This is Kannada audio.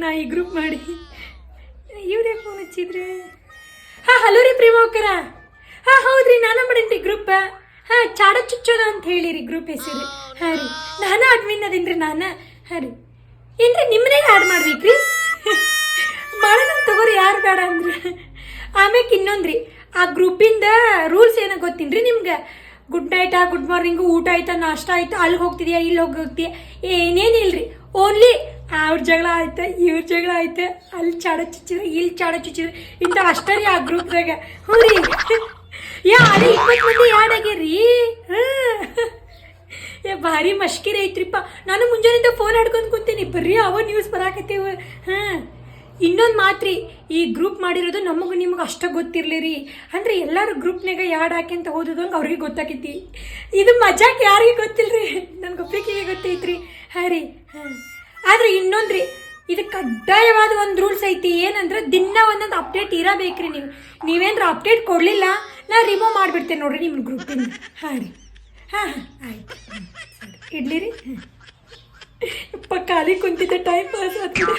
ನಾ ಈ ಗ್ರೂಪ್ ಮಾಡಿ. ಇವ್ರೇ ಫೋನ್ ಹಚ್ಚಿದ್ರೆ. ಹಾಂ ಹಲೋ ರೀ ಪ್ರೇಮೋಕರ. ಹಾಂ ಹೌದ್ರಿ ನಾನು ಮಾಡೀನಿ ಗ್ರೂಪ್. ಹಾಂ ಚಾಡ ಚುಚ್ಚೋದ ಅಂತ ಹೇಳಿರಿ ಗ್ರೂಪ್ ಹೆಸರು. ಹಾಂ ರೀ ನಾನು ಅಡ್ಮಿನ್ ಅದೇನ್ರಿ ನಾನು. ಹಾಂ ರೀ ಏನ್ರಿ ನಿಮ್ಮನ್ನೇ ಆ್ಯಡ್ ಮಾಡ್ಬೇಕ್ರಿ? ಮಾಡೋಣ ತಗೋರಿ, ಯಾರು ಬೇಡ ಅಂದ್ರೆ. ಆಮ್ಯಾಕೆ ಇನ್ನೊಂದ್ರಿ, ಆ ಗ್ರೂಪಿಂದ ರೂಲ್ಸ್ ಏನೋ ಗೊತ್ತೀನ್ರಿ ನಿಮ್ಗೆ? ಗುಡ್ ನೈಟಾ, ಗುಡ್ ಮಾರ್ನಿಂಗು, ಊಟ ಆಯ್ತಾ, ನಾಷ್ಟ ಆಯ್ತಾ, ಅಲ್ಲಿಗೆ ಹೋಗ್ತಿದ್ಯಾ, ಇಲ್ಲಿ ಹೋಗ್ತೀಯಾ, ಏನೇನಿಲ್ರಿ. ಓನ್ಲಿ ಅವ್ರ ಜಗಳ ಆಯ್ತಾ, ಇವ್ರ ಜಗಳ ಆಯ್ತಾ, ಅಲ್ಲಿ ಚಾಡ ಚುಚ್ಚಿದ್ರೆ, ಇಲ್ಲಿ ಚಾಡ ಚುಚ್ಚಿದ್ರೆ, ಇಂಥ ಅಷ್ಟೇ ರೀ ಆ ಗ್ರೂಪ್ದಾಗ. ಹ್ಞೂ ರೀ ಅದೇ 20 ಮಂದಿ ಯಾಡ್ ಆಗ್ಯಾರೀ. ಭಾರಿ ಮಷ್ಕಿರಿ ಐತ್ರಿಪ್ಪ. ನಾನು ಮುಂಜಾನೆಯಿಂದ ಫೋನ್ ಆಡ್ಕೊಂಡು ಕುಂತೀನಿ, ಬರ್ರಿ ಅವ ನ್ಯೂಸ್ ಬರಾಕತ್ತೇವ. ಹಾಂ ಇನ್ನೊಂದು ಮಾತ್ರಿ, ಈ ಗ್ರೂಪ್ ಮಾಡಿರೋದು ನಮಗೂ ನಿಮಗೆ ಅಷ್ಟ ಗೊತ್ತಿರಲಿ ರೀ. ಅಂದರೆ ಎಲ್ಲರೂ ಗ್ರೂಪ್ನಾಗ ಯಾಡ್ ಹಾಕ್ಯಂತ ಓದೋದಂಗೆ ಅವ್ರಿಗೆ ಗೊತ್ತಾಕೈತಿ. ಇದು ಮಜಾಕ್ ಯಾರಿಗೆ ಗೊತ್ತಿಲ್ಲ ರೀ, ನನಗೆ ಒಬ್ಬಾಕಿಗೆ ಗೊತ್ತೈತ್ರಿ. ಹಾಂ ರೀ. ಹಾಂ ಆದರೆ ಇನ್ನೊಂದು ರೀ, ಇದು ಕಡ್ಡಾಯವಾದ ಒಂದು ರೂಲ್ಸ್ ಐತಿ. ಏನಂದ್ರೆ ದಿನ ಒಂದೊಂದು ಅಪ್ಡೇಟ್ ಇರಬೇಕ್ರಿ. ನೀವೇನಾರ ಅಪ್ಡೇಟ್ ಕೊಡಲಿಲ್ಲ ನಾ ರಿಮೂವ್ ಮಾಡಿಬಿಡ್ತೇನೆ ನೋಡಿರಿ ನಿಮ್ಮ ಗ್ರೂಪಿಂದ. ಹಾಂ ರೀ. ಹಾಂ ಆಯ್ತು ಸರಿ ಇಡ್ಲಿ ರೀ. ಖಾಲಿ ಕುಂತಿದ್ದೆ, ಟೈಮ್ ಪಾಸ್ ಆಗ್ತದೆ.